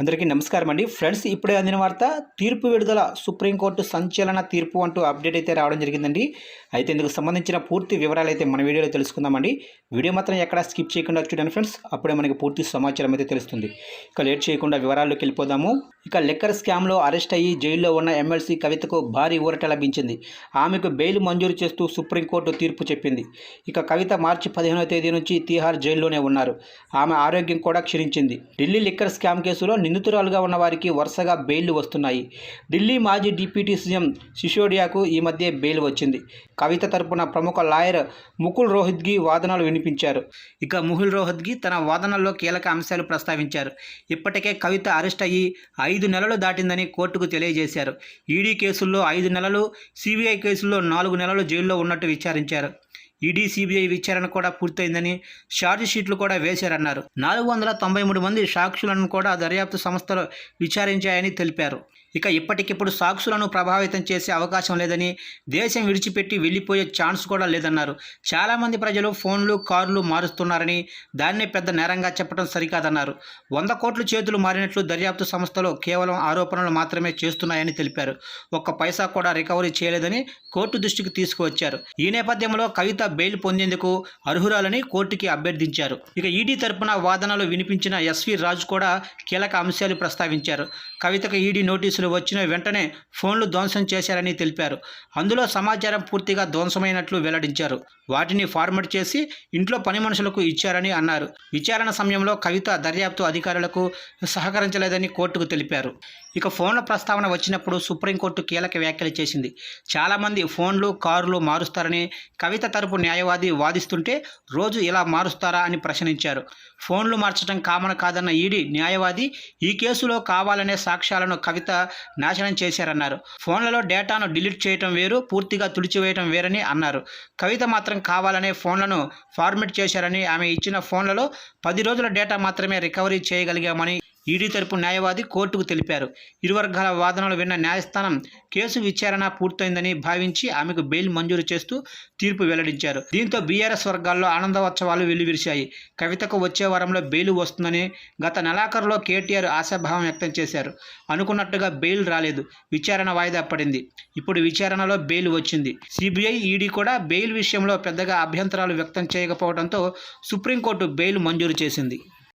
అందరికీ నమస్కారం అండి ఫ్రెండ్స్. ఇప్పుడే అందిన వార్త, తీర్పు విడుదల, సుప్రీంకోర్టు సంచలన తీర్పు అంటూ అప్డేట్ అయితే రావడం జరిగిందండి. అయితే ఇందుకు సంబంధించిన పూర్తి వివరాలు అయితే మన వీడియోలో తెలుసుకుందామండి. వీడియో మాత్రం ఎక్కడా స్కిప్ చేయకుండా చూడండి ఫ్రెండ్స్, అప్పుడే మనకి పూర్తి సమాచారం అయితే తెలుస్తుంది. ఇక లేట్ చేయకుండా వివరాల్లోకి వెళ్ళిపోదాము. ఇక లిక్కర్ స్కామ్లో అరెస్ట్ అయ్యి జైల్లో ఉన్న ఎమ్మెల్సీ కవితకు భారీ ఊరట లభించింది. ఆమెకు బెయిల్ మంజూరు చేస్తూ సుప్రీంకోర్టు తీర్పు చెప్పింది. ఇక కవిత మార్చి 15వ తేదీ నుంచి తీహార్ జైల్లోనే ఉన్నారు. ఆమె ఆరోగ్యం కూడా క్షీణించింది. ఢిల్లీ లిక్కర్ స్కామ్ కేసులో నిందితురాలుగా ఉన్న వారికి వరుసగా బెయిల్ వస్తున్నాయి. ఢిల్లీ మాజీ డిప్యూటీ సీఎం సిసోడియాకు ఈ మధ్య బెయిల్ వచ్చింది. కవిత తరపున ప్రముఖ లాయర్ ముకుల్ రోహత్గి వాదనలు వినిపించారు. ఇక ముకుల్ రోహత్గి తన వాదనల్లో కీలక అంశాలు ప్రస్తావించారు. ఇప్పటికే కవిత అరెస్ట్ అయ్యి 5 నెలలు దాటిందని కోర్టుకు తెలియజేశారు. ఈడీ కేసుల్లో 5 నెలలు, సిబిఐ కేసుల్లో 4 నెలలు జైల్లో ఉన్నట్టు విచారించారు. ఈడీ, సిబిఐ విచారణ కూడా పూర్తయిందని, ఛార్జ్ షీట్లు కూడా వేశారన్నారు. 493 మంది సాక్షులను కూడా దర్యాప్తు సంస్థలు విచారించాయని తెలిపారు. ఇక ఇప్పటికిప్పుడు సాక్షులను ప్రభావితం చేసే అవకాశం లేదని, దేశం విడిచిపెట్టి వెళ్ళిపోయే ఛాన్స్ కూడా లేదన్నారు. చాలామంది ప్రజలు ఫోన్లు, కార్లు మారుస్తున్నారని, దాన్నే పెద్ద నేరంగా చెప్పడం సరికాదన్నారు. 100 కోట్లు చేతులు మారినట్లు దర్యాప్తు సంస్థలు కేవలం ఆరోపణలు మాత్రమే చేస్తున్నాయని తెలిపారు. ఒక్క పైసా కూడా రికవరీ చేయలేదని కోర్టు దృష్టికి తీసుకువచ్చారు. ఈ నేపథ్యంలో కవిత బెయిల్ పొందేందుకు అర్హురాలని కోర్టుకి అభ్యర్థించారు. ఇక ఈడీ తరపున వాదనలు వినిపించిన ఎస్వి రాజు కూడా కీలక అంశాలు ప్రస్తావించారు. కవితకు ఈడీ నోటీసులు వచ్చిన వెంటనే ఫోన్లు ధ్వంసం చేశారని తెలిపారు. అందులో సమాచారం పూర్తిగా ధ్వంసమైనట్లు వెల్లడించారు. వాటిని ఫార్మాట్ చేసి ఇంట్లో పని మనుషులకు ఇచ్చారని అన్నారు. విచారణ సమయంలో కవిత దర్యాప్తు అధికారులకు సహకరించలేదని కోర్టుకు తెలిపారు. ఇక ఫోన్ల ప్రస్తావన వచ్చినప్పుడు సుప్రీంకోర్టు కీలక వ్యాఖ్యలు చేసింది. చాలామంది ఫోన్లు, కార్లు మారుస్తారని కవిత తరపు న్యాయవాది వాదిస్తుంటే రోజు ఇలా మారుస్తారా అని ప్రశ్నించారు. ఫోన్లు మార్చడం కామన్ కాదన్న ఈడీ న్యాయవాది ఈ కేసులో కావాలనే సాక్ష్యాలను కవిత నాశనం చేశారన్నారు. ఫోన్లలో డేటాను డిలీట్ చేయడం వేరు, పూర్తిగా తుడిచివేయడం వేరని అన్నారు. కవిత మాత్రం కావాలనే ఫోన్లను ఫార్మాట్ చేశారని, ఆమె ఇచ్చిన ఫోన్లలో 10 రోజుల డేటా మాత్రమే రికవరీ చేయగలిగామని ఈడీ తరపు న్యాయవాది కోర్టుకు తెలిపారు. ఇరు వర్గాల వాదనలు విన్న న్యాయస్థానం కేసు విచారణ పూర్తయిందని భావించి ఆమెకు బెయిల్ మంజూరు చేస్తూ తీర్పు వెల్లడించారు. దీంతో బీఆర్ఎస్ వర్గాల్లో ఆనందోత్సవాలు వెల్లివిరిశాయి. కవితకు వచ్చే వారంలో బెయిల్ వస్తుందని గత నెలాఖరులో కేటీఆర్ ఆశాభావం వ్యక్తం చేశారు. అనుకున్నట్టుగా బెయిల్ రాలేదు. విచారణ వాయిదా పడింది. ఇప్పుడు విచారణలో బెయిల్ వచ్చింది. సిబిఐ, ఈడీ కూడా బెయిల్ విషయంలో పెద్దగా అభ్యంతరాలు వ్యక్తం చేయకపోవడంతో సుప్రీంకోర్టు బెయిల్ మంజూరు చేసింది.